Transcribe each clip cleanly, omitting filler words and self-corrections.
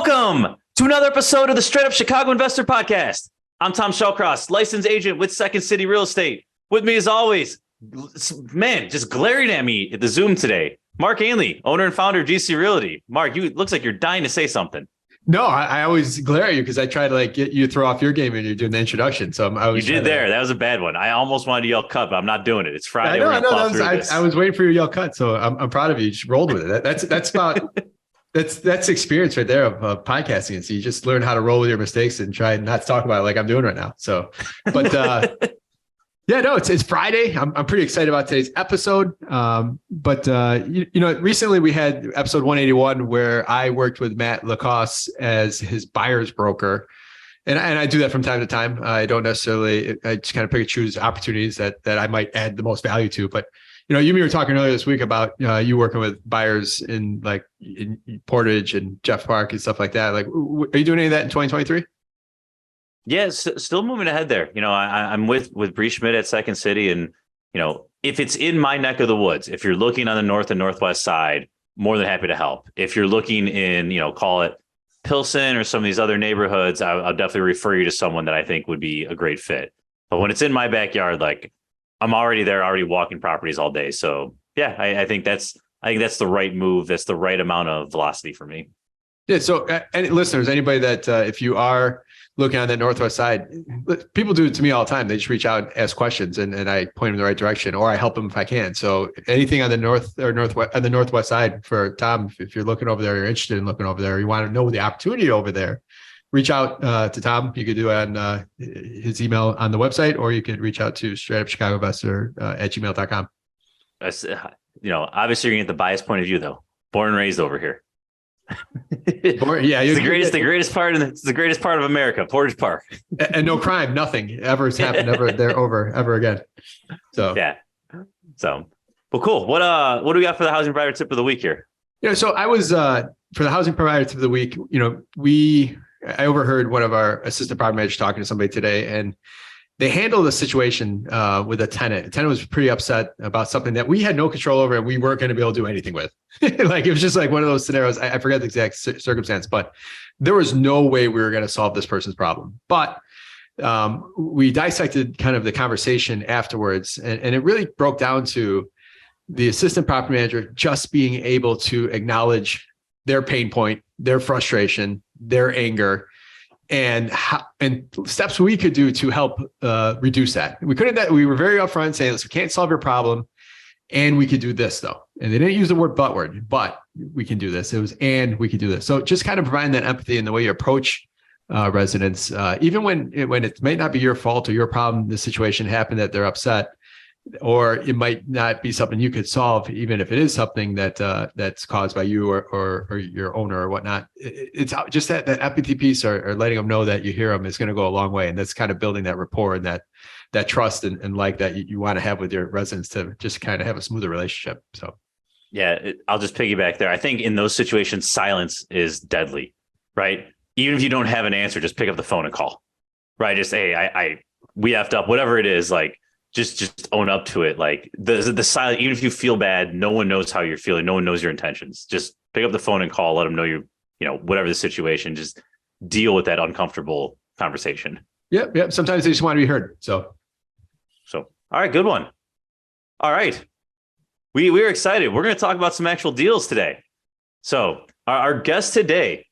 Welcome to another episode of the Straight Up Chicago Investor Podcast. I'm Tom Shellcross, licensed agent with Second City Real Estate. With me as always, man, just glaring at me at the Zoom today, Mark Ainley, owner and founder of GC Realty. Mark, you looks like you're dying to say something. No, I always glare at you because I try to get you to throw off your game when you're doing the introduction. So I was. You did there. That was a bad one. I almost wanted to yell cut, but I'm not doing it. It's Friday. I was waiting for you to yell cut, so I'm proud of you. You just rolled with it. That's about that's experience right there of podcasting. And so you just learn how to roll with your mistakes and try not to talk about it like I'm doing right now. So, but yeah, no, it's Friday. I'm pretty excited about today's episode. Recently we had episode 181 where I worked with Matt Lacoste as his buyer's broker. And I do that from time to time. I don't necessarily, I just kind of pick and choose opportunities that I might add the most value to. But, you and me were talking earlier this week about you working with buyers in Portage and Jeff Park and stuff like that. Are you doing any of that in 2023? Yeah, still moving ahead there. I'm with Bree Schmidt at Second City, and if it's in my neck of the woods, if you're looking on the north and northwest side, more than happy to help. If you're looking in, call it Pilsen or some of these other neighborhoods, I'll definitely refer you to someone that I think would be a great fit. But when it's in my backyard, I'm already there, already walking properties all day. So yeah, I think that's the right move. That's the right amount of velocity for me. Yeah. So, any listeners, anybody that if you are looking on that northwest side, people do it to me all the time. They just reach out and ask questions, and I point them in the right direction, or I help them if I can. So, anything on the north or northwest, on the northwest side for Tom, if you're looking over there, you're interested in looking over there, you want to know the opportunity over there, reach out to Tom. You could do it on his email on the website, or you could reach out to straightupchicagoinvestor@gmail.com. Obviously you're gonna get the biased point of view though. Born and raised over here. Yeah, it's the greatest part of America, Portage Park. And no crime, nothing ever has happened ever again. So yeah. So well, cool. What do we got for the housing provider tip of the week here? So I was for the housing provider tip of the week, I overheard one of our assistant property managers talking to somebody today, and they handled a situation with a tenant. The tenant was pretty upset about something that we had no control over and we weren't going to be able to do anything with. It was just one of those scenarios. I forget the exact circumstance, but there was no way we were going to solve this person's problem. But we dissected kind of the conversation afterwards, and it really broke down to the assistant property manager just being able to acknowledge their pain point, their frustration, their anger, and steps we could do to help reduce that. We were very upfront saying, listen, we can't solve your problem, and we could do this though. And they didn't use the word but we can do this. It was, and we could do this. So just kind of providing that empathy in the way you approach residents, even when it might not be your fault or your problem, the situation happened that they're upset, or it might not be something you could solve, even if it is something that's caused by you or your owner or whatnot. It's just that empathy piece or letting them know that you hear them is going to go a long way. And that's kind of building that rapport and that trust and that you want to have with your residents to just kind of have a smoother relationship. So, yeah, I'll just piggyback there. I think in those situations, silence is deadly, right? Even if you don't have an answer, just pick up the phone and call, right? Just, hey, we effed up, whatever it is, just own up to it. The silent, even if you feel bad, no one knows how you're feeling. No one knows your intentions. Just pick up the phone and call, let them know whatever the situation, just deal with that uncomfortable conversation. Yep. Sometimes they just want to be heard. So, all right, good one. All right. We're excited. We're going to talk about some actual deals today. So our guest today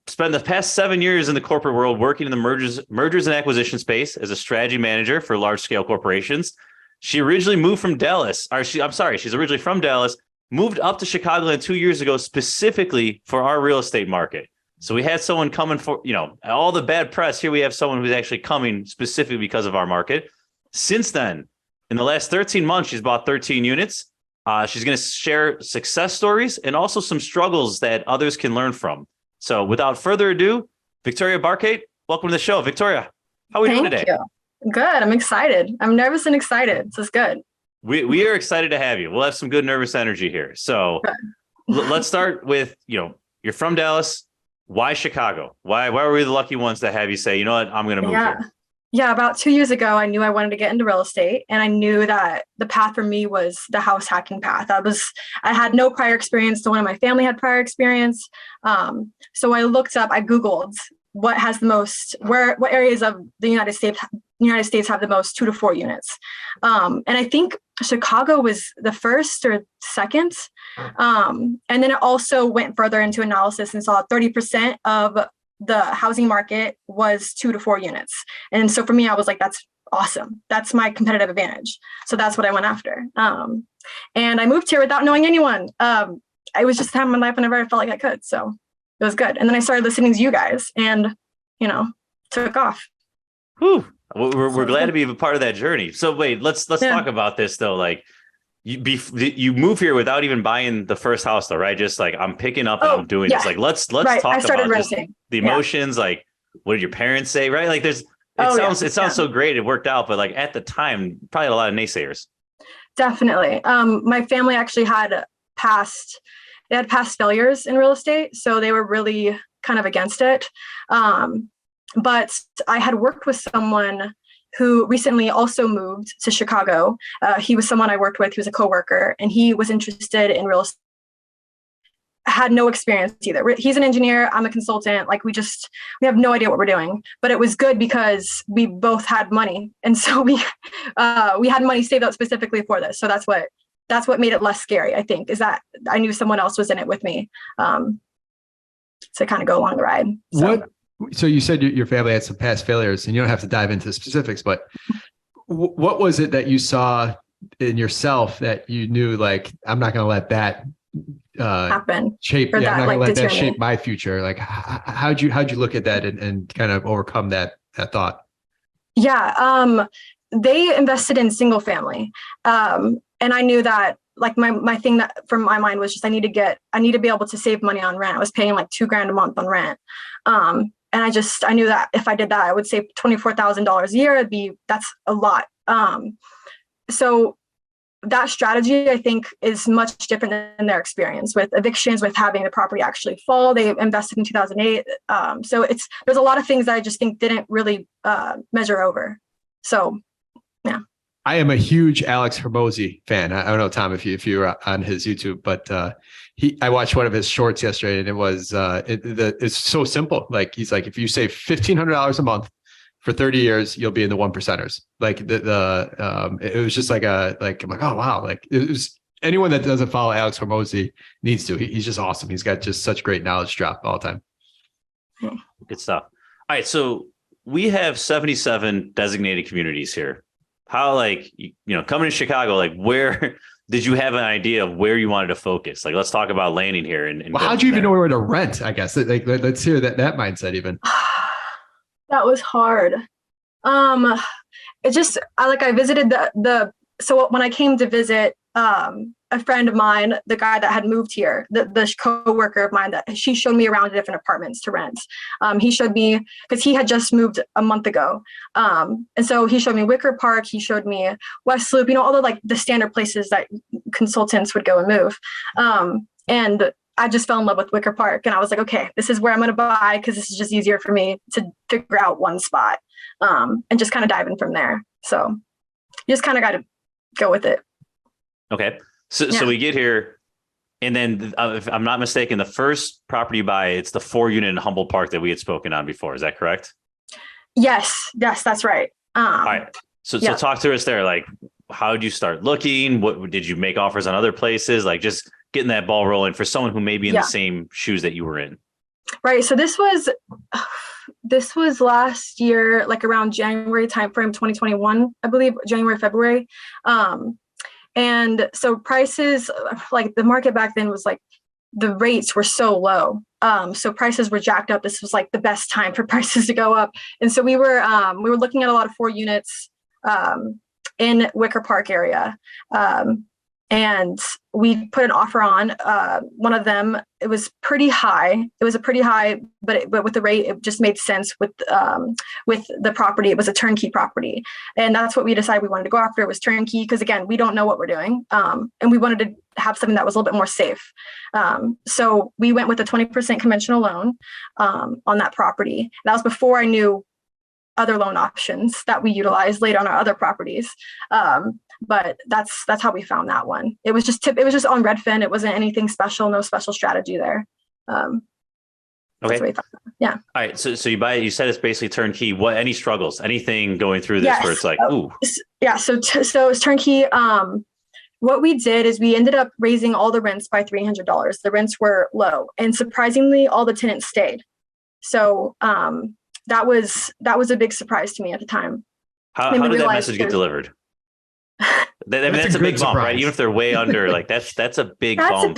spent the past 7 years in the corporate world working in the mergers and acquisition space as a strategy manager for large scale corporations. She originally moved from Dallas, she's originally from Dallas, moved up to Chicagoland 2 years ago, specifically for our real estate market. So we had someone coming for, all the bad press. Here we have someone who's actually coming specifically because of our market. Since then, in the last 13 months, she's bought 13 units. She's going to share success stories and also some struggles that others can learn from. So without further ado, Victoria Barkate, welcome to the show. Victoria, how are we doing today? Thank you. Good. I'm excited. I'm nervous and excited. This is good. We are excited to have you. We'll have some good nervous energy here. So let's start with, you're from Dallas. Why Chicago? Why were we the lucky ones to have you say, you know what, I'm going to move here? Yeah, about 2 years ago, I knew I wanted to get into real estate, and I knew that the path for me was the house hacking path. I had no prior experience. No one in my family had prior experience. So I looked up, I Googled what areas of the United States have the most 2 to 4 units. And I think Chicago was the first or second. And then it also went further into analysis and saw 30% of the housing market was 2 to 4 units. And so for me, I was like, that's awesome. That's my competitive advantage. So that's what I went after. And I moved here without knowing anyone. I was just having my life whenever I felt like I could. So it was good. And then I started listening to you guys and, took off. Whew. We're glad to be a part of that journey. So wait, let's talk about this though. Like you move here without even buying the first house though, right? Just like I'm picking up and I'm doing this. Like let's talk about just the emotions. Like what did your parents say, right? Like it sounds so great. It worked out, but like at the time, probably a lot of naysayers. Definitely. My family actually had past failures in real estate, so they were really kind of against it. But I had worked with someone who recently also moved to Chicago. He was someone I worked with. He was a coworker, and he was interested in real estate. Had no experience either. He's an engineer. I'm a consultant. Like we have no idea what we're doing, but it was good because we both had money. And so we had money saved up specifically for this. So that's what made it less scary, I think, is that I knew someone else was in it with me to kind of go along the ride. So you said your family had some past failures, and you don't have to dive into the specifics, but what was it that you saw in yourself that you knew, like, I'm not going to let that happen? I'm not going to let that shape my future. Like, how'd you look at that and kind of overcome that thought? Yeah. They invested in single family. And I knew that, like, my thing that from my mind was just, I need to be able to save money on rent. I was paying like $2,000 a month on rent. And I knew that if I did that, I would save $24,000 a year. That's a lot. So that strategy, I think, is much different than their experience with evictions, with having the property actually fall. They invested in 2008. So there's a lot of things that I just think didn't really measure over. So, yeah. I am a huge Alex Hermosi fan. I don't know, Tom, if you're on his YouTube, but I watched one of his shorts yesterday, and it was it's so simple. Like, he's like, if you save $1,500 a month for 30 years, you'll be in the 1%ers. Like it was just like I'm like, oh wow, like it was, anyone that doesn't follow Alex Hermosi needs to. He's just awesome. He's got just such great knowledge drop all the time. Good stuff. All right, so we have 77 designated communities here. How, like, coming to Chicago, like, where did you have an idea of where you wanted to focus? Like, let's talk about landing here. And well, how'd you even know where to rent? I guess like let's hear that mindset even. That was hard. I visited so when I came to visit, a friend of mine, the guy that had moved here, the co-worker of mine, that she showed me around different apartments to rent. He showed me, because he had just moved a month ago. And so he showed me Wicker Park. He showed me West Loop, all the standard places that consultants would go and move. And I just fell in love with Wicker Park, and I was like, okay, this is where I'm going to buy, because this is just easier for me to figure out one spot, and just kind of dive in from there. So you just kind of got to go with it. Okay. So we get here, and then if I'm not mistaken, the first property you buy, it's the 4-unit in Humboldt Park that we had spoken on before. Is that correct? Yes, that's right. All right. So talk to us there. Like, how did you start looking? What did you make offers on other places? Like, just getting that ball rolling for someone who may be in the same shoes that you were in. Right. So this was last year, like around January timeframe, 2021, I believe, January, February. And so prices, like the market back then was like, the rates were so low. So prices were jacked up. This was like the best time for prices to go up. And so we were looking at a lot of 4 units in Wicker Park area. And we put an offer on one of them. It was pretty high. It was a pretty high, but with the rate, it just made sense with the property. It was a turnkey property, and that's what we decided we wanted to go after. It was turnkey because, again, we don't know what we're doing, and we wanted to have something that was a little bit more safe. So we went with a 20% conventional loan on that property. That was before I knew other loan options that we utilized later on our other properties. But that's how we found that one. It was just on Redfin. It wasn't anything special, no special strategy there. Okay. Yeah. All right. So you buy it, you said it's basically turnkey. Any struggles, anything going through this where it's like, ooh. Yeah. So it's turnkey. What we did is we ended up raising all the rents by $300. The rents were low, and surprisingly, all the tenants stayed. So that was a big surprise to me at the time. How did that message get delivered? That's a big bump, right? Even if they're way under, like that's a big bump.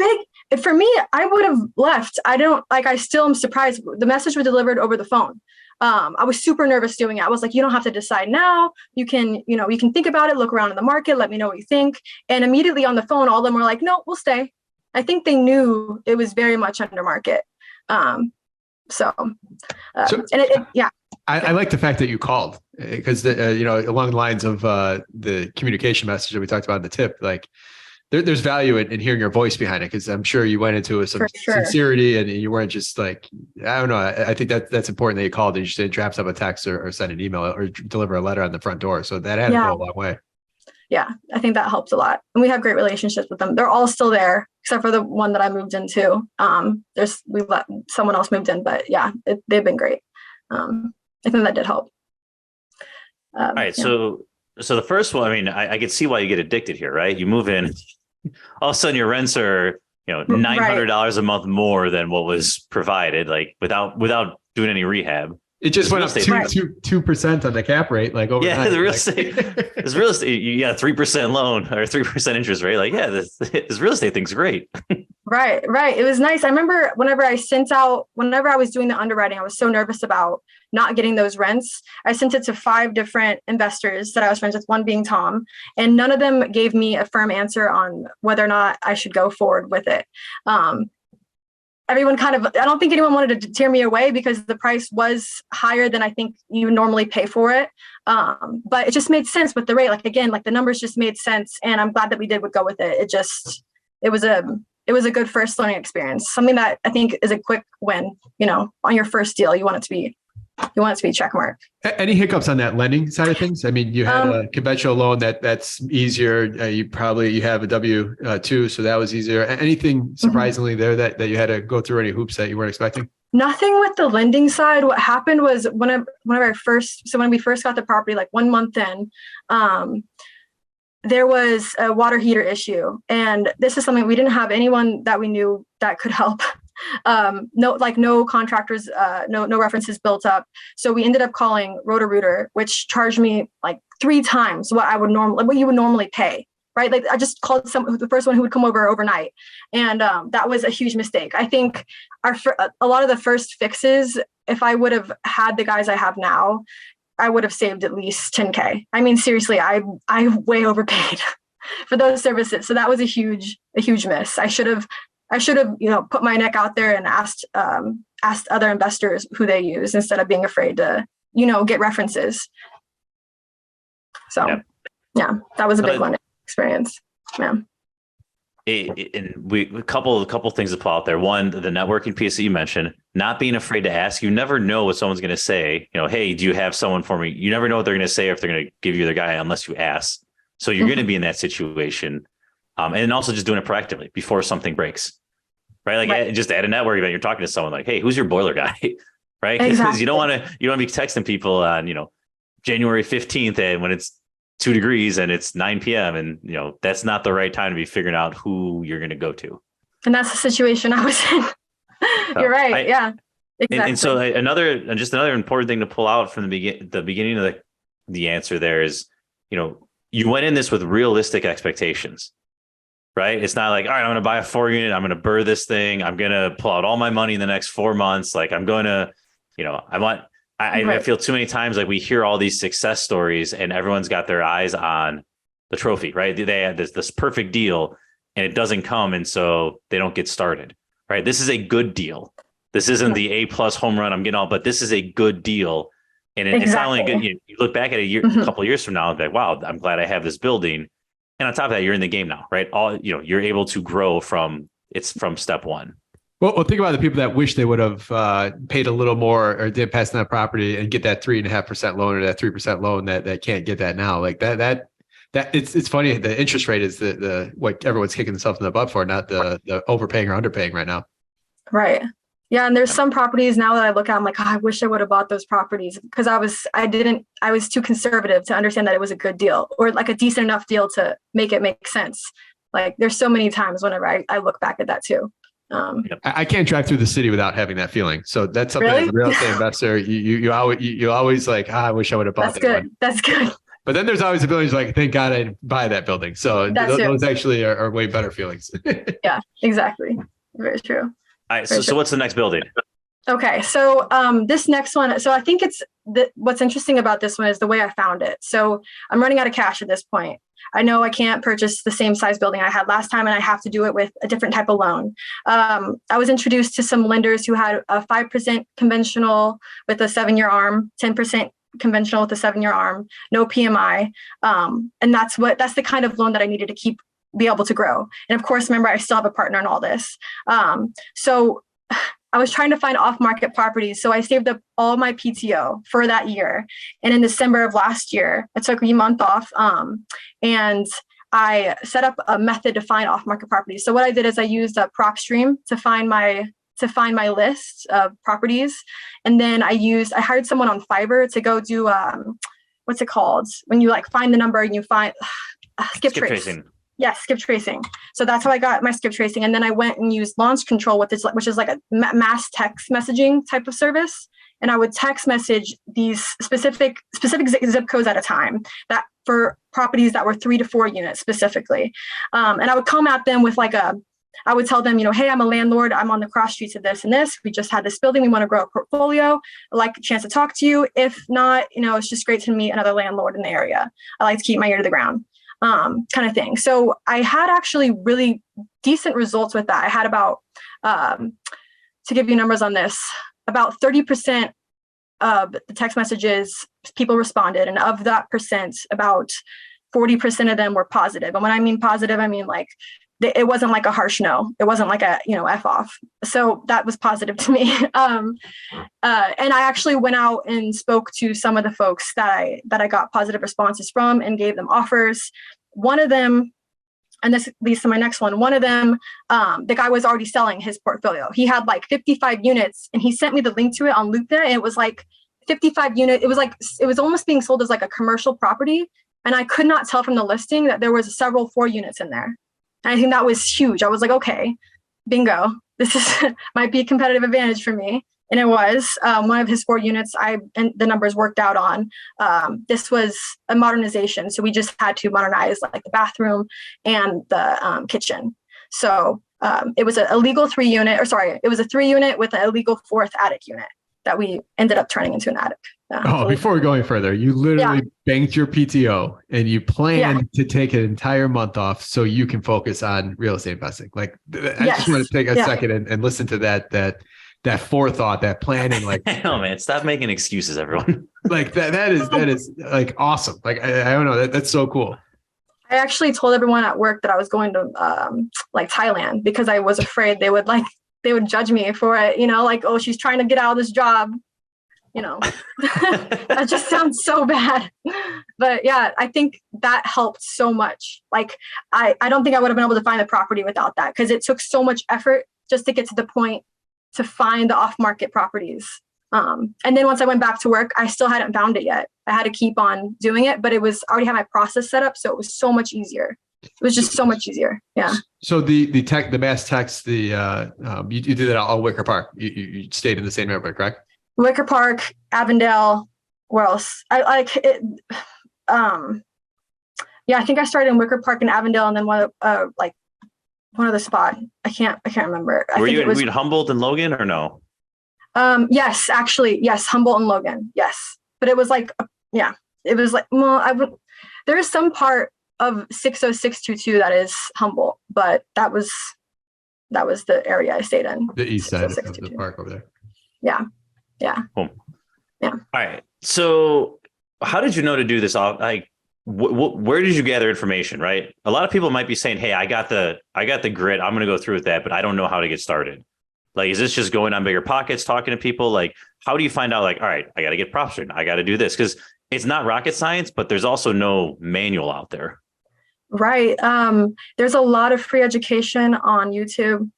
For me, I would have left. I still am surprised. The message was delivered over the phone. I was super nervous doing it. I was like, you don't have to decide now. You can think about it, look around in the market, let me know what you think. And immediately on the phone, all of them were like, no, we'll stay. I think they knew it was very much under market. I like the fact that you called, because along the lines of the communication message that we talked about in the tip, like there's value in hearing your voice behind it, because I'm sure you went into it with some sincerity, and you weren't just like, I don't know. I think that's important that you called and you just didn't draft up a text or send an email or deliver a letter on the front door. So that had to go a long way. Yeah, I think that helped a lot. And we have great relationships with them. They're all still there, except for the one that I moved into. We let someone else moved in, but yeah, they've been great. I think that did help. All right. Yeah. So the first one, I mean, I could see why you get addicted here, right? You move in, all of a sudden your rents are, $900 a month more than what was provided, like without doing any rehab. It just went up 2% on the cap rate, like overnight. Yeah, the real estate, this real estate, you got 3% loan or 3% interest rate. Like, yeah, this real estate thing's great. Right. It was nice. I remember whenever I was doing the underwriting, I was so nervous about not getting those rents. I sent it to 5 different investors that I was friends with, one being Tom, and none of them gave me a firm answer on whether or not I should go forward with it. Everyone I don't think anyone wanted to tear me away because the price was higher than I think you normally pay for it. But it just made sense with the rate. Like, again, like the numbers just made sense. And I'm glad that we did go with it. It was a good first learning experience. Something that I think is a quick win, on your first deal. You want it to be check mark. Any hiccups on that lending side of things? I mean, you had a conventional loan that's easier. You have a W-2, so that was easier. Anything surprisingly there that you had to go through any hoops that you weren't expecting? Nothing with the lending side. What happened was when we first got the property, like 1 month in, there was a water heater issue. And this is something we didn't have anyone that we knew that could help. No contractors, no references built up. So we ended up calling Roto-Rooter, which charged me like 3 times what you would normally pay. Right. Like I just called the first one who would come over overnight. And that was a huge mistake. I think a lot of the first fixes, if I would have had the guys I have now, I would have saved at least $10K. I mean, seriously, I way overpaid for those services. So that was a huge miss. I should have, put my neck out there and asked other investors who they use instead of being afraid to, get references. So yeah, that was a big one experience. Yeah. And a couple things to pull out there. One, the networking piece that you mentioned, not being afraid to ask. You never know what someone's going to say. Hey, do you have someone for me? You never know what they're going to say or if they're going to give you the guy unless you ask. So you're going to be in that situation. And also just doing it proactively before something breaks. Right. Like just at a network event, you're talking to someone like, hey, who's your boiler guy? Right. Because exactly. you don't want to be texting people on, January 15th and when it's 2 degrees and it's 9 p.m. and that's not the right time to be figuring out who you're going to go to. And that's the situation I was in. You're right. Yeah, exactly. And so another important thing to pull out from the beginning of the answer there is, you went in this with realistic expectations, right? It's not like, all right, I'm going to buy a 4-unit. I'm going to burr this thing. I'm going to pull out all my money in the next 4 months. Like I'm going to, I feel too many times like we hear all these success stories and everyone's got their eyes on the trophy, right? They have this perfect deal and it doesn't come. And so they don't get started, right? This is a good deal. This isn't the A+ home run I'm getting all, but this is a good deal. And it's not only good. You look back at a couple of years from now and be like, wow, I'm glad I have this building. And on top of that, you're in the game now, right? You're able to grow from step one. Well, think about the people that wish they would have paid a little more or did pass on that property and get that 3.5% loan or that 3% loan that can't get that now. Like that it's funny. The interest rate is the what everyone's kicking themselves in the butt for, not the overpaying or underpaying right now. Right. Yeah. And there's some properties now that I look at, I'm like, oh, I wish I would have bought those properties because I was too conservative to understand that it was a good deal or like a decent enough deal to make it make sense. Like there's so many times whenever I look back at that too. I can't drive through the city without having that feeling. So that's something really? as a real estate investor, you always like, I wish I would have bought That's good. One. That's good. But then there's always the feelings like, thank God I didn't buy that building. So those actually are way better feelings. Yeah, exactly. Very true. All right. So what's the next building? Okay. So this next one. So I think what's interesting about this one is the way I found it. So I'm running out of cash at this point. I know I can't purchase the same size building I had last time, and I have to do it with a different type of loan. I was introduced to some lenders who had a 5% conventional with a 7-year arm, 10% conventional with a 7-year arm, no PMI. And that's the kind of loan that I needed to be able to grow. And of course, remember, I still have a partner in all this. So I was trying to find off-market properties. So I saved up all my PTO for that year. And in December of last year, I took a month off and I set up a method to find off-market properties. So what I did is I used a PropStream to find my list of properties. And then I hired someone on Fiverr to go do, what's it called? When you like find the number and you find skip tracing. Yeah, skip tracing. So that's how I got my skip tracing. And then I went and used launch control, which is like a mass text messaging type of service. And I would text message these specific zip codes at a time that for properties that were 3 to 4 units specifically. And I would come at them with I would tell them, hey, I'm a landlord. I'm on the cross streets of this and this. We just had this building. We want to grow a portfolio. I'd like a chance to talk to you. If not, it's just great to meet another landlord in the area. I like to keep my ear to the ground. Kind of thing. So I had actually really decent results with that. I had about, to give you numbers on this, about 30% of the text messages, people responded. And of that percent, about 40% of them were positive. And when I mean positive, I mean like, it wasn't like a harsh no. It wasn't like a, F off. So that was positive to me. And I actually went out and spoke to some of the folks that I got positive responses from and gave them offers. One of them, and this leads to my next one. One of them, the guy was already selling his portfolio. He had like 55 units and he sent me the link to it on LoopNet. And it was like 55 unit. It was almost being sold as like a commercial property. And I could not tell from the listing that there was several 4 units in there. And I think that was huge. I was like, okay, bingo. This might be a competitive advantage for me. And it was one of his 4 units. And the numbers worked out on. This was a modernization. So we just had to modernize like the bathroom and the kitchen. So it was a legal 3 unit, it was a 3 unit with an illegal 4th attic unit that we ended up turning into an attic. Before we go any further, you literally banked your PTO and you planned to take an entire month off so you can focus on real estate investing. Like I just want to take a second and listen to that forethought, that planning. Like, oh man, stop making excuses, everyone. Like that is like awesome. Like I don't know, that's so cool. I actually told everyone at work that I was going to like Thailand because I was afraid they would judge me for it, like, oh, she's trying to get out of this job. That just sounds so bad. But yeah, I think that helped so much. Like, I don't think I would have been able to find the property without that because it took so much effort just to get to the point to find the off-market properties. And then once I went back to work, I still hadn't found it yet. I had to keep on doing it, but I already had my process set up. So it was so much easier. It was just so much easier. Yeah. So the mass text, you did that all Wicker Park. You stayed in the same neighborhood, correct? Wicker Park, Avondale. Where else? I like it. Yeah, I think I started in Wicker Park and Avondale, and then one other spot. I can't remember. Were you in Humboldt and Logan or no? Yes, actually, yes, Humboldt and Logan. Yes, but it was like, it was like, well, there is some part of 60622 that is Humboldt, but that was the area I stayed in. The east side of the park over there. Yeah. Yeah. Cool. Yeah. All right. So how did you know to do this? Like, where did you gather information? Right. A lot of people might be saying, hey, I got the grid. I'm going to go through with that, but I don't know how to get started. Like, is this just going on Bigger Pockets, talking to people? Like, how do you find out, like, all right, I got to get props written. I got to do this, because it's not rocket science, but there's also no manual out there. Right. There's a lot of free education on YouTube.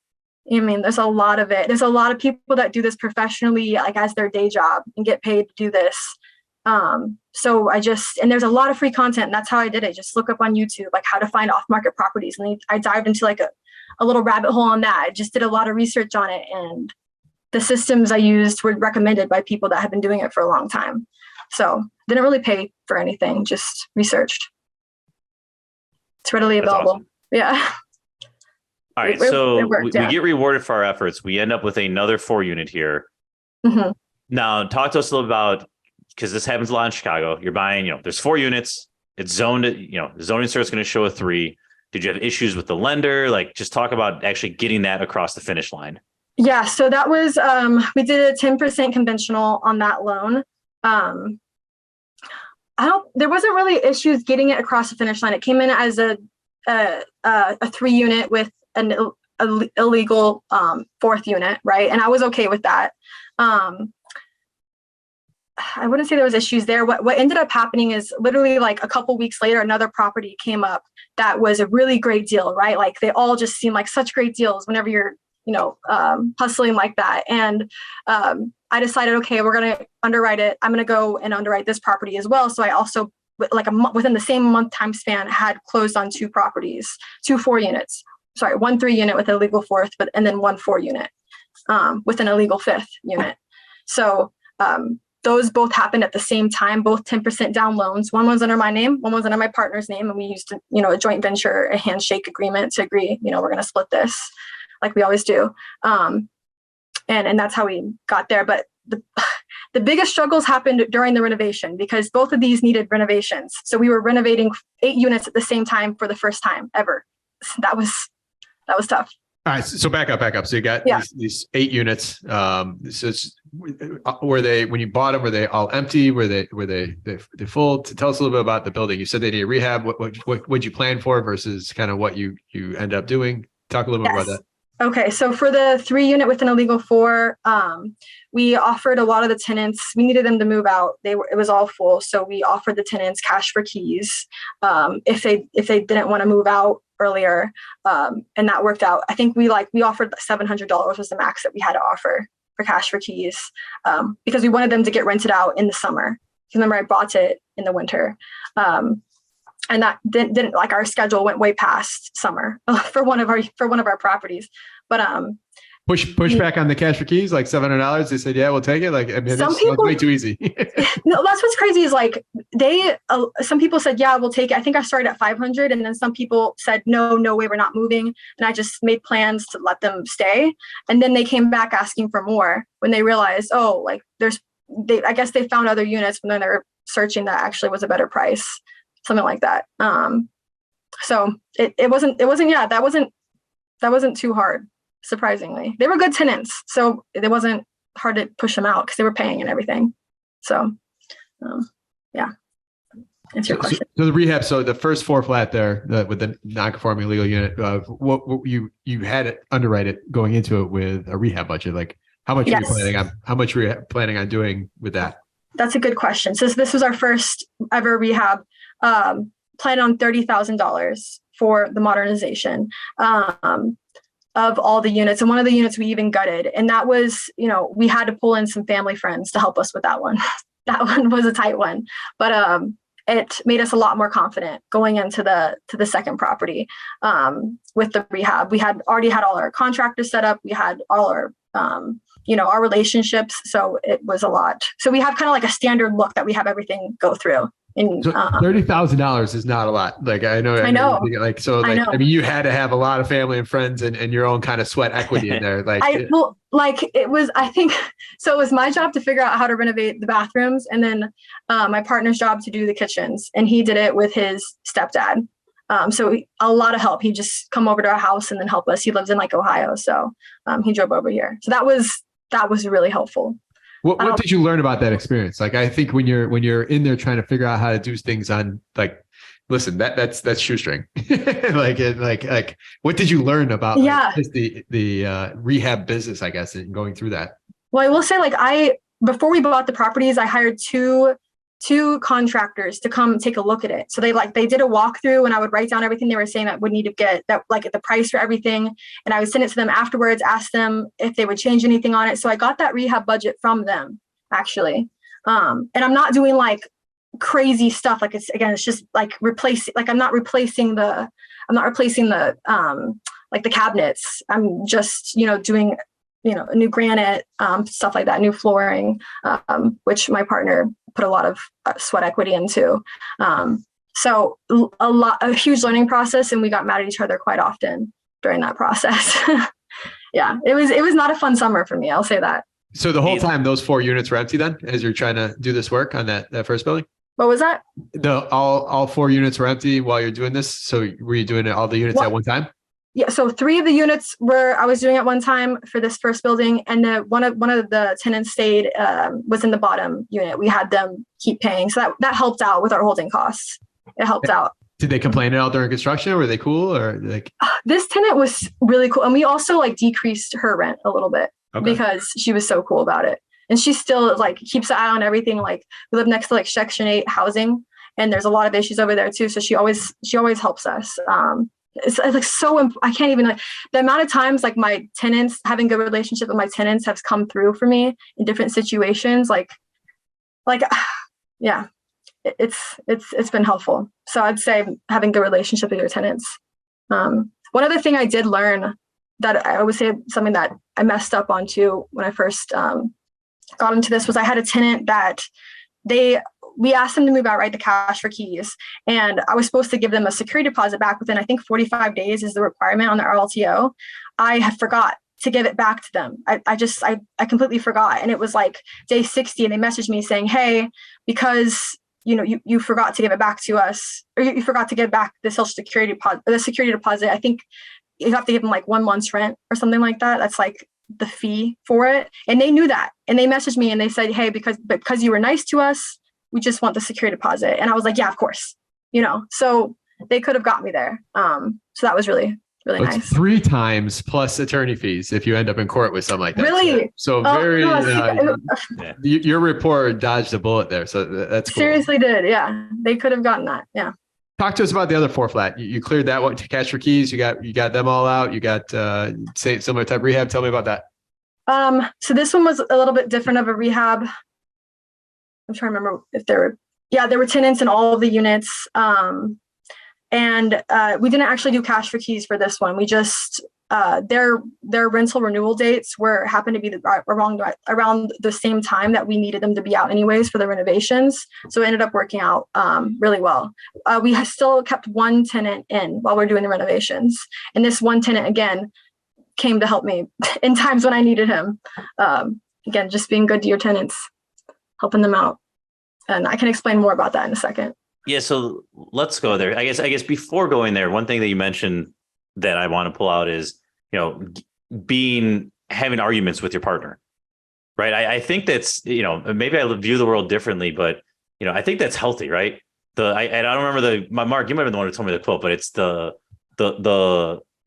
I mean, there's a lot of it. There's a lot of people that do this professionally, like as their day job, and get paid to do this. So and there's a lot of free content, and that's how I did it. Just look up on YouTube, like how to find off-market properties. And I dived into like a little rabbit hole on that. I just did a lot of research on it, and the systems I used were recommended by people that have been doing it for a long time. So didn't really pay for anything, just researched. It's readily available. Awesome. Yeah. All right. So we get rewarded for our efforts. We end up with another 4-unit here. Mm-hmm. Now, talk to us a little about, because this happens a lot in Chicago. You're buying, there's 4 units. It's zoned, the zoning cert is going to show a 3. Did you have issues with the lender? Like, just talk about actually getting that across the finish line. Yeah. So that was, we did a 10% conventional on that loan. There wasn't really issues getting it across the finish line. It came in as a 3-unit with an illegal 4th unit, right? And I was okay with that. I wouldn't say there was issues there. What ended up happening is literally like a couple weeks later, another property came up that was a really great deal, right? Like they all just seem like such great deals whenever you're, hustling like that. And I decided, okay, we're going to underwrite it. I'm going to go and underwrite this property as well. So I also, like within the same month time span, had closed on 2 properties, 2 4-units. Sorry, 1 3-unit with an illegal 4th, and then 1 4-unit with an illegal 5th unit. So those both happened at the same time, both 10% down loans. One was under my name, one was under my partner's name, and we used a joint venture, a handshake agreement to agree, we're going to split this, like we always do. And that's how we got there. But the biggest struggles happened during the renovation, because both of these needed renovations. So we were renovating 8 units at the same time for the first time ever. That was tough. All right. So back up. So you got these 8 units. Were they, when you bought them, were they all empty? Were they full? Tell us a little bit about the building. You said they need rehab. What'd you plan for versus kind of what you end up doing? Talk a little bit about that. Okay, so for the 3-unit with an illegal 4, we offered a lot of the tenants. We needed them to move out. It was all full, so we offered the tenants cash for keys if they didn't want to move out earlier, and that worked out. I think we offered $700 was the max that we had to offer for cash for keys, because we wanted them to get rented out in the summer. Remember, I bought it in the winter. And that didn't like, our schedule went way past summer for one of our properties. But push back on the cash for keys, like $700. They said, yeah, we'll take it. Like, I mean, some people, way too easy. No, that's what's crazy is like some people said, yeah, we'll take it. I think I started at 500, and then some people said, no way, we're not moving. And I just made plans to let them stay. And then they came back asking for more when they realized, I guess they found other units, but then they're searching that actually was a better price. Something like that. So it wasn't, that wasn't too hard, surprisingly. They were good tenants, so it wasn't hard to push them out because they were paying and everything. So, yeah. Answer your question. So the rehab, so the first 4 flat there with the non-conforming legal unit, what you had it underwrite it going into it with a rehab budget? Like how much were you planning on? How much were you planning on doing with that? That's a good question. So this was our first ever rehab. Planned on $30,000 for the modernization of all the units. And one of the units we even gutted. And that was, we had to pull in some family friends to help us with that one. That one was a tight one. But it made us a lot more confident going into the second property with the rehab. We had already had all our contractors set up. We had all our our relationships. So it was a lot. So we have kind of like a standard look that we have everything go through. And, so $30,000 is not a lot. Like I know. I mean, you had to have a lot of family and friends and your own kind of sweat equity in there. It was my job to figure out how to renovate the bathrooms, and then my partner's job to do the kitchens, and he did it with his stepdad. So a lot of help. He just come over to our house and then help us. He lives in like Ohio, so he drove over here. So that was really helpful. What did you learn about that experience? Like, I think when you're in there trying to figure out how to do things on like listen, that's shoestring. like what did you learn about just the rehab business, I guess, and going through that? Well, I will say, before we bought the properties, I hired two contractors to come take a look at it. So they did a walkthrough, and I would write down everything they were saying that would need to get that, the price for everything. And I would send it to them afterwards, ask them if they would change anything on it. So I got that rehab budget from them, actually. And I'm not doing crazy stuff. It's just replacing, I'm not replacing the the cabinets. I'm just, doing, a new granite, stuff like that, new flooring, which my partner put a lot of sweat equity into. So a huge learning process, and we got mad at each other quite often during that process. Yeah, it was not a fun summer for me. I'll say that. So the whole time those 4 units were empty then, as you're trying to do this work on that first building? What was that? All 4 units were empty while you're doing this. So were you doing all the units at one time? Yeah. So 3 of the units I was doing at one time for this first building, and one of the tenants stayed, was in the bottom unit. We had them keep paying. So that helped out with our holding costs. It helped out. Did they complain at all during construction, or were they cool, or This tenant was really cool. And we also decreased her rent a little bit because she was so cool about it. And she still keeps an eye on everything. We live next to Section 8 housing, and there's a lot of issues over there too. So she always helps us. It's so, I can't even, the amount of times my tenants, having good relationship with my tenants, has come through for me in different situations. Yeah, it's been helpful. So I'd say having good relationship with your tenants. One other thing I did learn that I would say something that I messed up on too when I first got into this was I had a tenant that we asked them to move out, the cash for keys. And I was supposed to give them a security deposit back within, I think 45 days is the requirement on the RLTO. I had forgot to give it back to them. I completely forgot. And it was day 60, and they messaged me saying, hey, because you forgot to give it back to us, or you forgot to give back the social security deposit, the security deposit. I think you have to give them 1 month's rent or something like that. That's the fee for it. And they knew that. And they messaged me and they said, hey, because you were nice to us, we just want the security deposit. And I was like, yeah, of course, so they could have got me there. So that was really, really nice. It's 3 times plus attorney fees if you end up in court with something like that. Really? So your report dodged a bullet there. So that's cool. Seriously did. Yeah. They could have gotten that. Yeah. Talk to us about the other 4 flat. You cleared that one to cash for keys. You got them all out. You got similar type rehab. Tell me about that. So this one was a little bit different of a rehab. I'm trying to remember if there were tenants in all of the units. And we didn't actually do cash for keys for this one. We just, their rental renewal dates happened to be around the same time that we needed them to be out anyways for the renovations. So it ended up working out really well. We still kept 1 tenant in while we're doing the renovations. And this 1 tenant, again, came to help me in times when I needed him. Again, just being good to your tenants, helping them out. And I can explain more about that in a second. Yeah. So let's go there. I guess before going there, one thing that you mentioned that I want to pull out is, having arguments with your partner, right? I think that's, maybe I view the world differently, but, I think that's healthy, right? I don't remember Mark, you might be the one who told me the quote, but it's the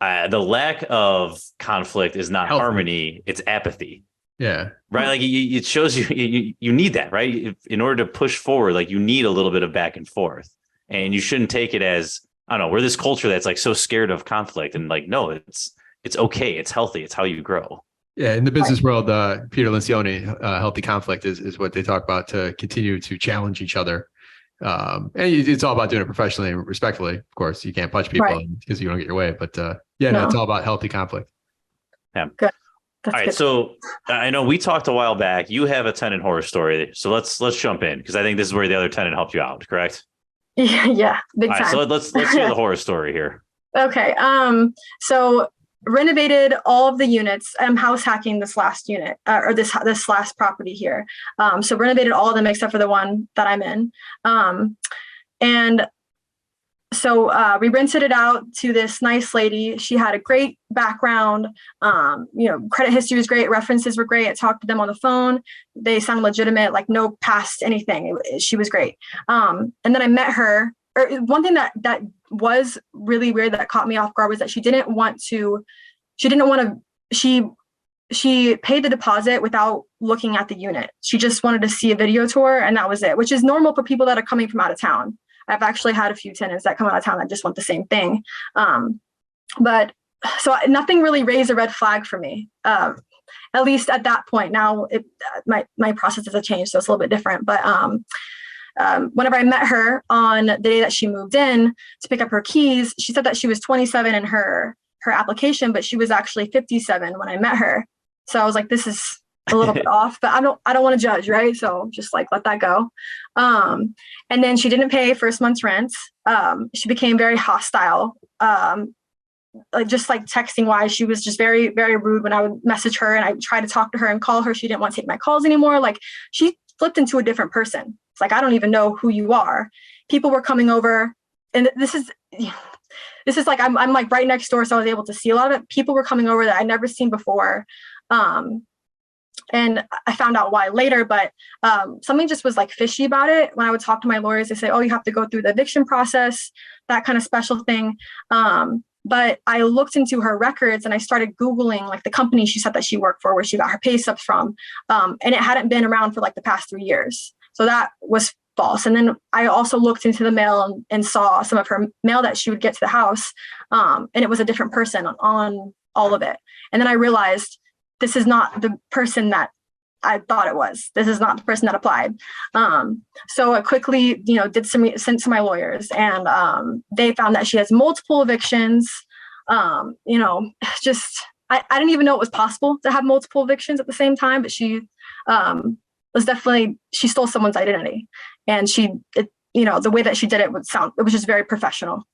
lack of conflict is not healthy. Harmony, it's apathy. Yeah. Right. It shows you need that, right? In order to push forward, you need a little bit of back and forth, and you shouldn't take it as, I don't know, we're this culture that's so scared of conflict, and no, it's okay. It's healthy. It's how you grow. Yeah. In the business world, Peter Lencioni, healthy conflict is what they talk about, to continue to challenge each other. And it's all about doing it professionally and respectfully. Of course, you can't punch people because you don't get your way, but it's all about healthy conflict. Yeah. Good. All right, so I know we talked a while back. You have a tenant horror story, so let's jump in, because I think this is where the other tenant helped you out, correct? Yeah, big time. All right, so let's hear the horror story here. Okay, so renovated all of the units. I'm house hacking this last unit, or this last property here. So renovated all of them except for the one that I'm in, and so we rented it out to this nice lady. She had a great background. Credit history was great. References were great. I talked to them on the phone. They sound legitimate, no past anything. She was great. And then I met her or one thing that was really weird that caught me off guard was that she paid the deposit without looking at the unit. She just wanted to see a video tour, and that was it, which is normal for people that are coming from out of town. I've actually had a few tenants that come out of town that just want the same thing. But so nothing really raised a red flag for me, at least at that point. Now my processes have changed, so it's a little bit different. But whenever I met her on the day that she moved in to pick up her keys, she said that she was 27 in her application, but she was actually 57 when I met her. So I was like, this is a little bit off, but I don't want to judge, right? So just like let that go. And then she didn't pay first month's rent. She became very hostile. Just like texting wise, she was just very, very rude when I would message her and I tried to talk to her and call her. She didn't want to take my calls anymore. Like she flipped into a different person. It's like, I don't even know who you are. People were coming over, and this is like, I'm like right next door. So I was able to see a lot of it. People were coming over that I'd never seen before. And I found out why later, but something just was like fishy about it. When I would talk to my lawyers, they say, oh, you have to go through the eviction process, that kind of special thing. But I looked into her records and I started Googling like the company she said that she worked for, where she got her pay stubs from. And it hadn't been around for like the past 3 years. So that was false. And then I also looked into the mail and saw some of her mail that she would get to the house. And it was a different person on all of it. And then I realized this is not the person that I thought it was. This is not the person that applied. So I quickly, sent to my lawyers, and they found that she has multiple evictions. Just I didn't even know it was possible to have multiple evictions at the same time, but she she stole someone's identity, and the way that she did it it was just very professional.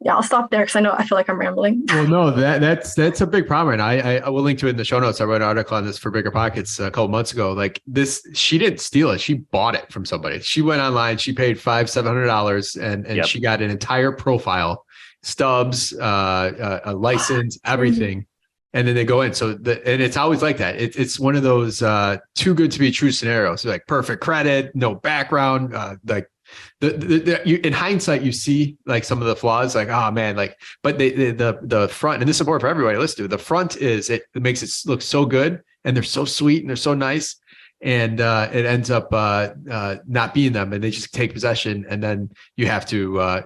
Yeah, I'll stop there because I feel like I'm rambling. Well, no, that's a big problem. And I will link to it in the show notes. I wrote an article on this for Bigger Pockets a couple months ago. Like this, she didn't steal it. She bought it from somebody. She went online, she paid $700 and yep. She got an entire profile, stubs, a license, everything. And then they go in. And it's always like that. It's one of those too good to be true scenarios. So like perfect credit, no background, like in hindsight, you see like some of the flaws, like, oh man, like, but the front, and this is important for everybody to listen to. The front it makes it look so good, and they're so sweet and they're so nice, and it ends up not being them, and they just take possession, and then you have to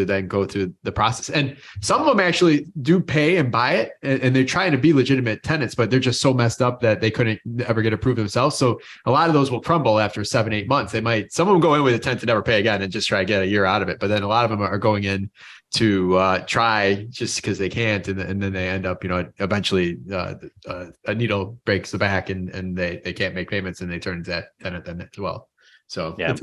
then go through the process. And some of them actually do pay and buy it, and they're trying to be legitimate tenants, but they're just so messed up that they couldn't ever get approved themselves. So a lot of those will crumble after 7-8 months. Some of them go in with intent to never pay again and just try to get a year out of it, but then a lot of them are going in to try just because they can't, and then they end up, eventually a needle breaks the back, and they can't make payments, and they turn into that tenant then as well. So yeah,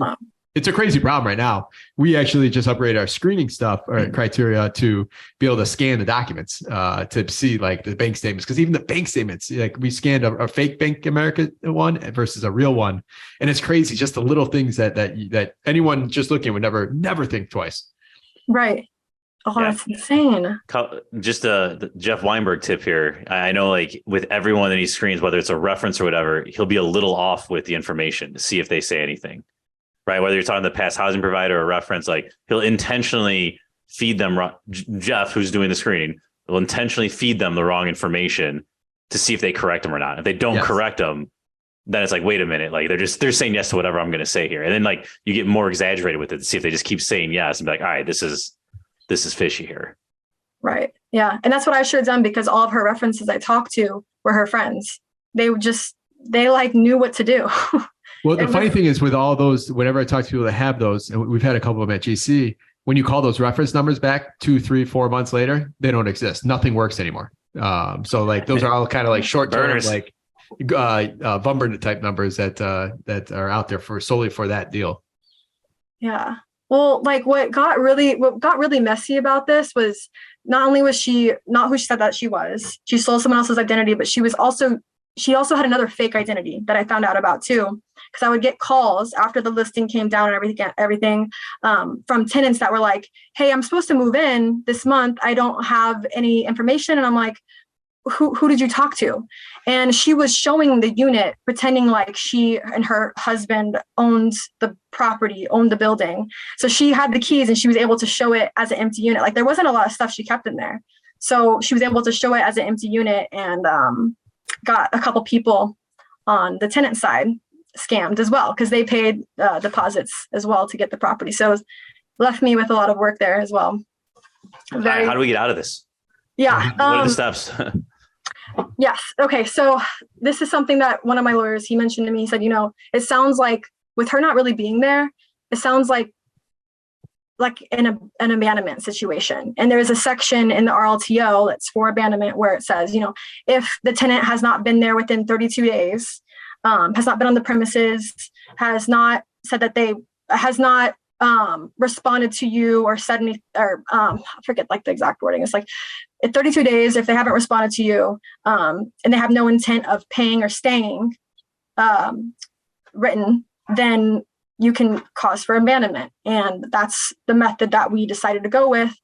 it's a crazy problem right now. We actually just upgraded our screening stuff or criteria to be able to scan the documents to see like the bank statements, because even the bank statements, like we scanned a fake Bank America one versus a real one, and it's crazy just the little things that anyone just looking would never think twice. Right. Oh, yeah. That's insane. Just the Jeff Weinberg tip here. I know like with everyone that he screens, whether it's a reference or whatever, he'll be a little off with the information to see if they say anything, right? Whether you're talking the past housing provider or reference, like he'll intentionally feed them, Jeff, who's doing the screening, will intentionally feed them the wrong information to see if they correct them or not. If they don't correct them, then it's like, wait a minute, like they're saying yes to whatever I'm going to say here. And then like you get more exaggerated with it to see if they just keep saying yes and be like, all right, this is fishy here. Right. Yeah. And that's what I should have done, because all of her references I talked to were her friends. They like knew what to do. Well, the funny thing is with all those, whenever I talk to people that have those, and we've had a couple of them at GC, when you call those reference numbers back 2, 3, 4 months later, they don't exist. Nothing works anymore. So like those are all kind of like short-term, like Vumber type numbers that are out there solely for that deal. Yeah. Well, like what got really messy about this was not only was she not who she said that she was, she stole someone else's identity, but she also had another fake identity that I found out about too. Because I would get calls after the listing came down and everything from tenants that were like, hey, I'm supposed to move in this month. I don't have any information. And I'm like, who did you talk to? And she was showing the unit, pretending like she and her husband owned the property, owned the building. So she had the keys and she was able to show it as an empty unit. Like there wasn't a lot of stuff she kept in there. So she was able to show it as an empty unit and got a couple people on the tenant side scammed as well, because they paid deposits as well to get the property. So it left me with a lot of work there as well. How do we get out of this? Yeah. What are the steps? Yes. Okay. So this is something that one of my lawyers, he mentioned to me, he said, it sounds like with her not really being there, it sounds like an abandonment situation. And there's a section in the RLTO that's for abandonment where it says, if the tenant has not been there within 32 days, has not been on the premises, has not said that has not responded to you or said any, or I forget like the exact wording. It's like in 32 days, if they haven't responded to you and they have no intent of paying or staying written, then you can cause for abandonment. And that's the method that we decided to go with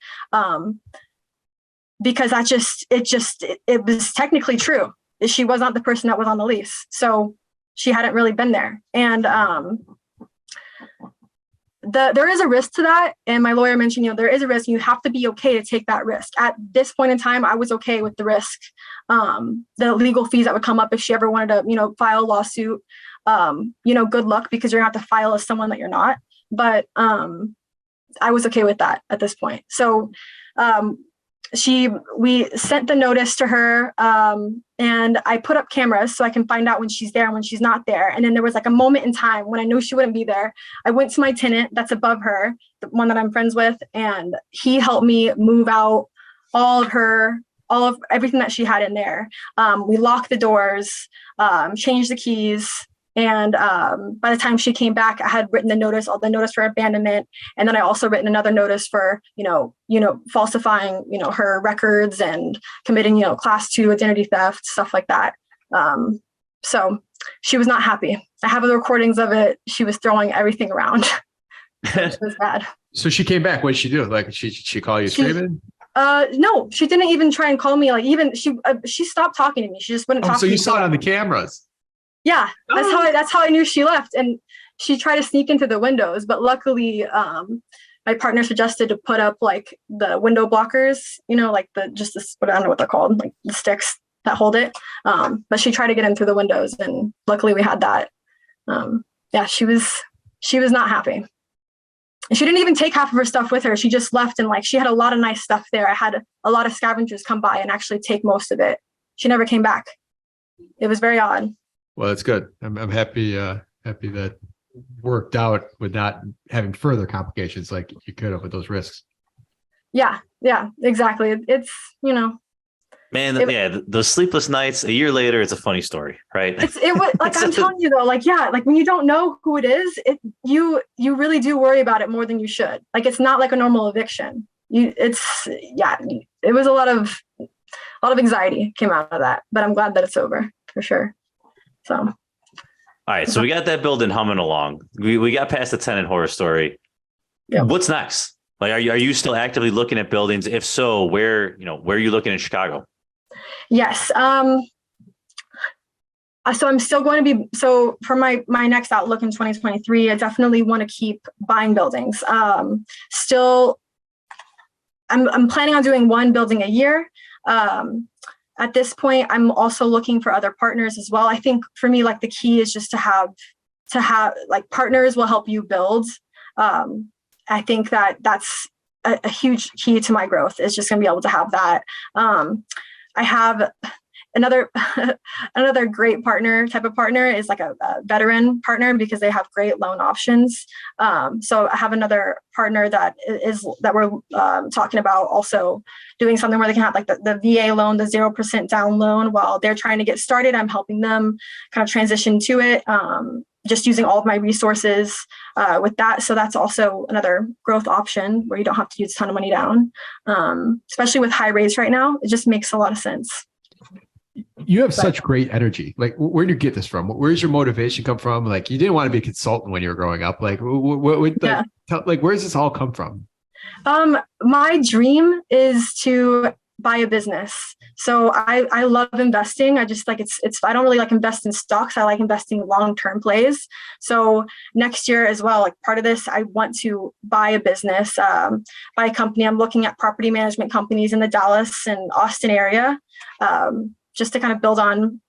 because it was technically true. She was not the person that was on the lease. So she hadn't really been there. And there is a risk to that. And my lawyer mentioned, there is a risk and you have to be okay to take that risk. At this point in time, I was okay with the risk. The legal fees that would come up if she ever wanted to, file a lawsuit, good luck because you're gonna have to file as someone that you're not. But I was okay with that at this point. So we sent the notice to her and I put up cameras so I can find out when she's there and when she's not there. And then there was like a moment in time when I knew she wouldn't be there. I went to my tenant that's above her, the one that I'm friends with, and he helped me move out all of everything that she had in there. We locked the doors, changed the keys. And by the time she came back, I had written the notice for abandonment. And then I also written another notice for, falsifying, her records and committing, class 2 identity theft, stuff like that. So she was not happy. I have the recordings of it. She was throwing everything around. It was bad. So she came back. What did she do? Like she call you screaming? No, she didn't even try and call me. Like even she stopped talking to me. She just wouldn't talk to me. So you saw it on the cameras. Yeah, that's how I knew she left. And she tried to sneak into the windows, but luckily my partner suggested to put up like the window blockers, like I don't know what they're called, like the sticks that hold it. But she tried to get in through the windows and luckily we had that. She was not happy. And she didn't even take half of her stuff with her. She just left and she had a lot of nice stuff there. I had a lot of scavengers come by and actually take most of it. She never came back. It was very odd. Well, that's good. I'm happy that worked out with not having further complications like you could have with those risks. Yeah, exactly. It's, Man, those sleepless nights, a year later, it's a funny story, right? It was like, I'm telling you though, when you don't know who it is, you really do worry about it more than you should. Like, it's not like a normal eviction. It was a lot of anxiety came out of that, but I'm glad that it's over for sure. So, all right. So we got that building humming along. We got past the tenant horror story. Yeah. What's next? Like, are you still actively looking at buildings? If so, where are you looking in Chicago? Yes. So I'm still going to be, for my next outlook in 2023, I definitely want to keep buying buildings. Still, I'm planning on doing one building a year. At this point, I'm also looking for other partners as well. I think for me, the key is just to have partners will help you build. I think that's a huge key to my growth is just going to be able to have that. I have another great type of partner is like a veteran partner because they have great loan options. So I have another partner that we're talking about also doing something where they can have the VA loan, the 0% down loan while they're trying to get started. I'm helping them kind of transition to it. Just using all of my resources with that. So that's also another growth option where you don't have to use a ton of money down, especially with high rates right now. It just makes a lot of sense. You have such great energy. Like, where do you get this from? Where's your motivation come from? Like, you didn't want to be a consultant when you were growing up. Like, where does this all come from? My dream is to buy a business. So I love investing. I just like I don't really like invest in stocks. I like investing in long-term plays. So next year as well, like part of this, I want to buy a business, buy a company. I'm looking at property management companies in the Dallas and Austin area, just to kind of build on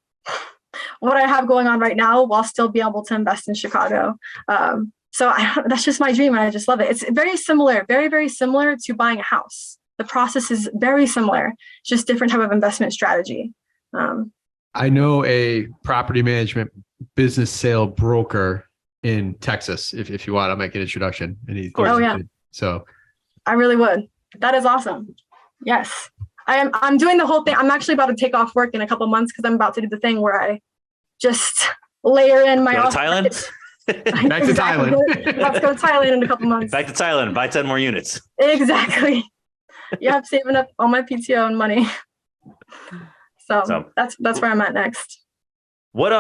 what I have going on right now while still be able to invest in Chicago. That's just my dream. And I just love it. It's very similar, very, very similar to buying a house. The process is very similar, just different type of investment strategy. I know a property management business sale broker in Texas. If you want, I'll make an introduction. And so I really would. That is awesome. Yes. I'm doing the whole thing. I'm actually about to take off work in a couple months because I'm about to do the thing where I just layer in my Thailand. Back to Thailand. Let's go to Thailand in a couple months. Back to Thailand. Buy 10 more units. Exactly. Yeah, I'm saving up all my PTO and money. So that's where I'm at next. What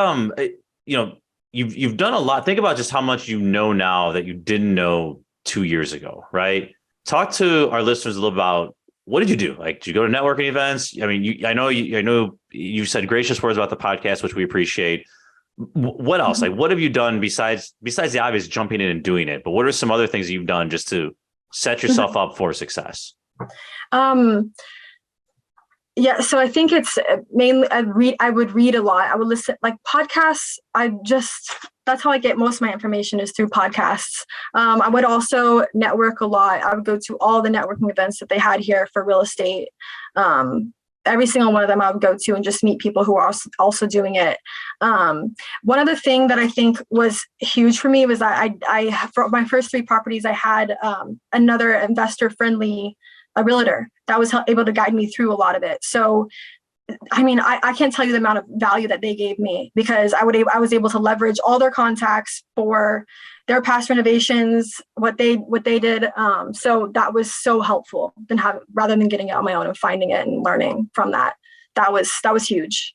you've done a lot. Think about just how much you know now that you didn't know 2 years ago, right? Talk to our listeners a little about what did you do? Like, did you go to networking events? I mean, I know you said gracious words about the podcast, which we appreciate. What else? Like, what have you done besides the obvious jumping in and doing it? But what are some other things you've done just to set yourself up for success? Yeah, so I think it's mainly I would read a lot. I would listen like podcasts. That's how I get most of my information is through podcasts. I would also network a lot. I would go to all the networking events that they had here for real estate. Every single one of them I would go to and just meet people who are also doing it. One other thing that I think was huge for me was I for my first 3 properties, I had another investor-friendly realtor that was able to guide me through a lot of it. So, I mean, I can't tell you the amount of value that they gave me because I was able to leverage all their contacts for their past renovations, what they did. So that was so helpful rather than getting it on my own and finding it and learning from that. That was huge.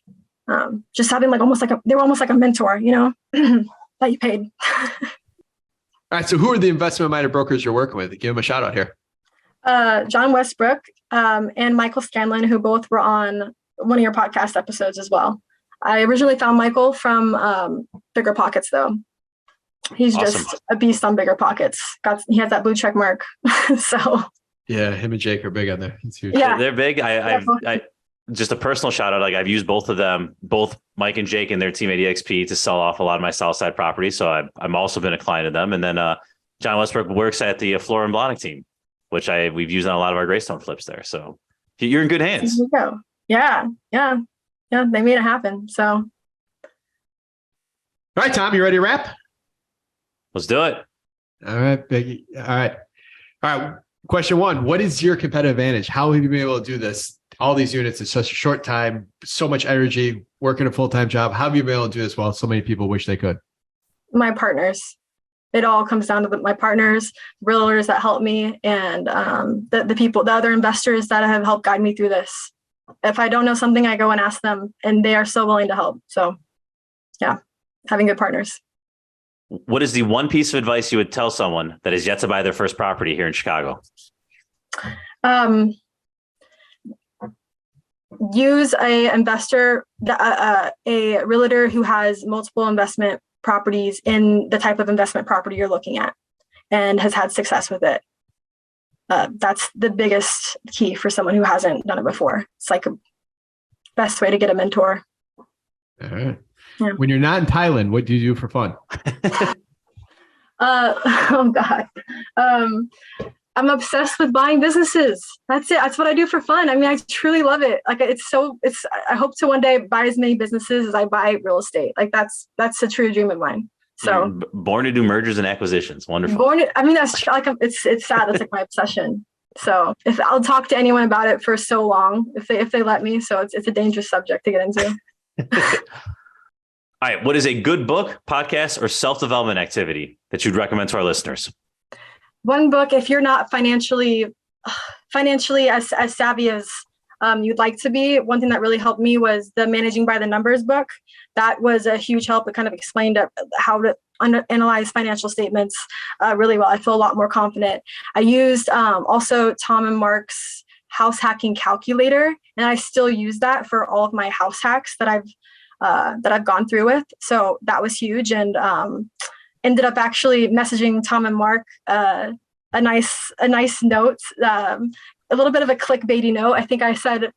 Just having they were almost like a mentor, that you paid. All right. So who are the investment-minded brokers you're working with? Give them a shout out here. John Westbrook and Michael Scanlon, who both were on one of your podcast episodes as well. I originally found Michael from Bigger Pockets, though. He's awesome. Just a beast on Bigger Pockets. He has that blue check mark. So yeah, him and Jake are big on there. It's huge. Yeah, they're big. I just a personal shout out. Like I've used both of them, both Mike and Jake and their team at EXP to sell off a lot of my Southside properties. So I'm also been a client of them. And then John Westbrook works at the Flora and Blahnik team, which we've used on a lot of our Greystone flips there. So you're in good hands. There you go. Yeah. They made it happen. So. All right, Tom, you ready to wrap? Let's do it. All right, Biggie. All right. Question 1, what is your competitive advantage? How have you been able to do this? All these units in such a short time, so much energy, working a full-time job. How have you been able to do this while so many people wish they could? My partners. It all comes down to my partners, realtors that help me, and the other investors that have helped guide me through this. If I don't know something, I go and ask them, and they are so willing to help. So, yeah, having good partners. What is the one piece of advice you would tell someone that is yet to buy their first property here in Chicago? Use a investor, a realtor who has multiple investment properties in the type of investment property you're looking at and has had success with it. That's the biggest key for someone who hasn't done it before. It's like a best way to get a mentor. All right. Yeah. When you're not in Thailand, what do you do for fun? Oh God. I'm obsessed with buying businesses. That's it. That's what I do for fun. I mean, I truly love it. Like I hope to one day buy as many businesses as I buy real estate. Like that's a true dream of mine. So you're born to do mergers and acquisitions. Wonderful. That's like, it's sad. It's like my obsession. So if I'll talk to anyone about it for so long, if they let me, so it's a dangerous subject to get into. All right. What is a good book, podcast, or self-development activity that you'd recommend to our listeners? One book, if you're not financially as savvy as you'd like to be, one thing that really helped me was the Managing by the Numbers book. That was a huge help. It kind of explained how to analyze financial statements really well. I feel a lot more confident. I used also Tom and Mark's house hacking calculator, and I still use that for all of my house hacks that I've gone through with. So that was huge, and ended up actually messaging Tom and Mark a nice note, a little bit of a clickbaity note. I think I said,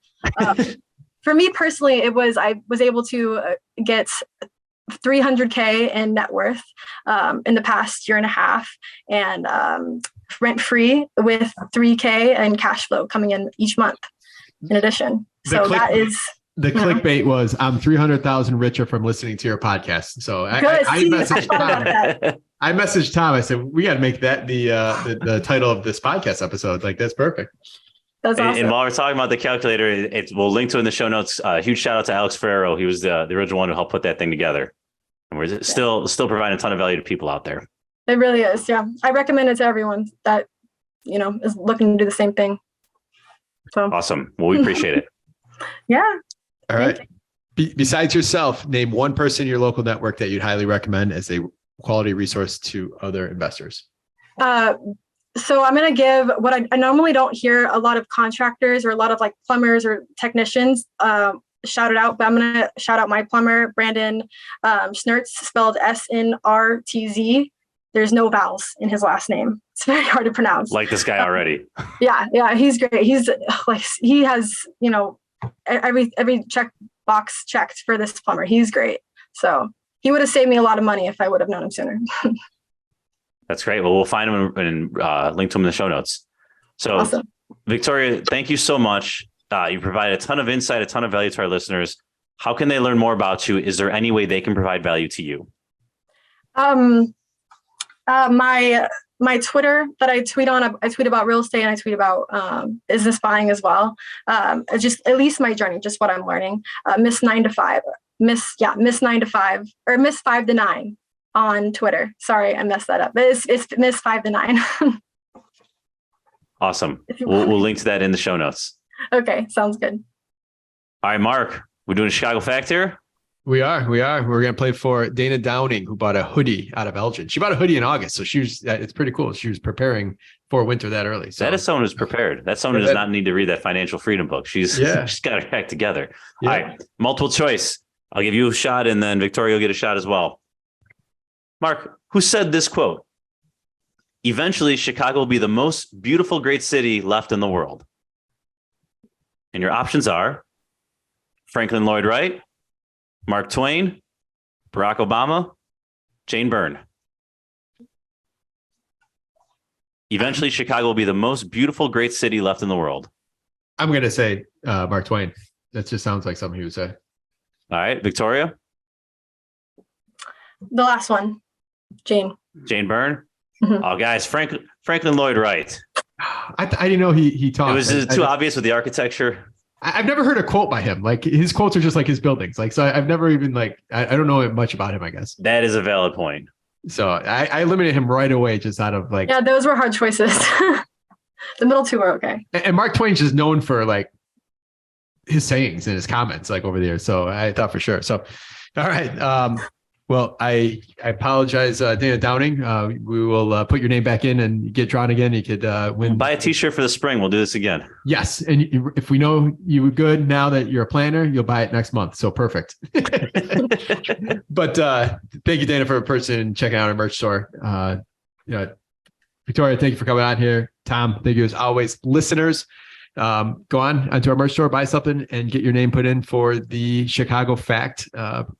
for me personally, I was able to get 300K in net worth in the past year and a half, and rent free with 3K in cash flow coming in each month in addition. So that is the clickbait was, I'm 300,000 richer from listening to your podcast. So I messaged Tom. I said, we got to make that the title of this podcast episode. Like, that's perfect. That's awesome. And while we're talking about the calculator, we'll link to it in the show notes. Huge shout out to Alex Ferrero. He was the original one who helped put that thing together. And we're still providing a ton of value to people out there. It really is. Yeah. I recommend it to everyone that, is looking to do the same thing. So awesome. Well, we appreciate it. Yeah. All right. Besides yourself, name one person in your local network that you'd highly recommend as a quality resource to other investors. So I'm going to give what I normally don't hear a lot of contractors or a lot of like plumbers or technicians shout it out, but I'm going to shout out my plumber, Brandon Snertz, spelled SNRTZ. There's no vowels in his last name. It's very hard to pronounce. Like this guy already. Yeah. He's great. He's like, he has, every check box checked for this plumber. He's great. So he would have saved me a lot of money if I would have known him sooner. That's great. Well, we'll find him and link to him in the show notes. So awesome. Victoria, thank you so much. You provide a ton of insight, a ton of value to our listeners. How can they learn more about you? Is there any way they can provide value to you? My Twitter that I tweet on, I tweet about real estate and I tweet about business buying as well. Just at least my journey, just what I'm learning. Miss 9 to 5 or Miss 5 to 9 on Twitter. Sorry, I messed that up. But it's Miss 5 to 9. Awesome. We'll link to that in the show notes. Okay, sounds good. All right, Mark, we're doing a Chicago Fact here. We are. We're going to play for Dana Downing, who bought a hoodie out of Elgin. She bought a hoodie in August, so it's pretty cool. She was preparing for winter that early. So that is someone who's prepared. That's someone who does not need to read that financial freedom book. She's got her act together. Yeah. All right, multiple choice. I'll give you a shot, and then Victoria will get a shot as well. Mark, who said this quote? Eventually, Chicago will be the most beautiful, great city left in the world. And your options are Franklin Lloyd Wright, Mark Twain, Barack Obama, Jane Byrne. Eventually, Chicago will be the most beautiful, great city left in the world. I'm going to say Mark Twain. That just sounds like something he would say. All right, Victoria? The last one, Jane Byrne? Mm-hmm. Oh, guys, Franklin Lloyd Wright. I didn't know he talked. It was too obvious with the architecture. I've never heard a quote by him. Like, his quotes are just like his buildings. Like, so I've never even I don't know much about him, I guess. That is a valid point. So I eliminated him right away, just out of like. Yeah, those were hard choices. The middle two were okay. And Mark Twain's just known for like his sayings and his comments like over the years. So I thought for sure. So, all right. Well, I apologize, Dana Downing. We will put your name back in and get drawn again. You could win. Buy a T-shirt for the spring. We'll do this again. Yes, and if we know you were good now that you're a planner, you'll buy it next month. So perfect. But thank you, Dana, for a person checking out our merch store. Victoria, thank you for coming on here. Tom, thank you as always. Listeners, go onto our merch store, buy something, and get your name put in for the Chicago Fact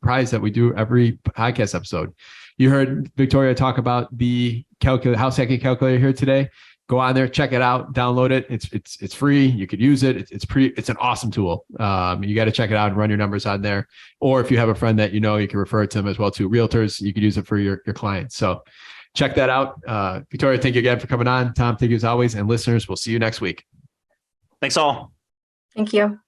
prize that we do every podcast episode. You heard Victoria talk about the house hacking calculator here today. Go on there, check it out, download it. It's free. You could use it. It's an awesome tool. You got to check it out and run your numbers on there. Or if you have a friend that you can refer it to them as well to realtors. You could use it for your clients. So check that out. Victoria, thank you again for coming on. Tom, thank you as always. And listeners, we'll see you next week. Thanks all. Thank you.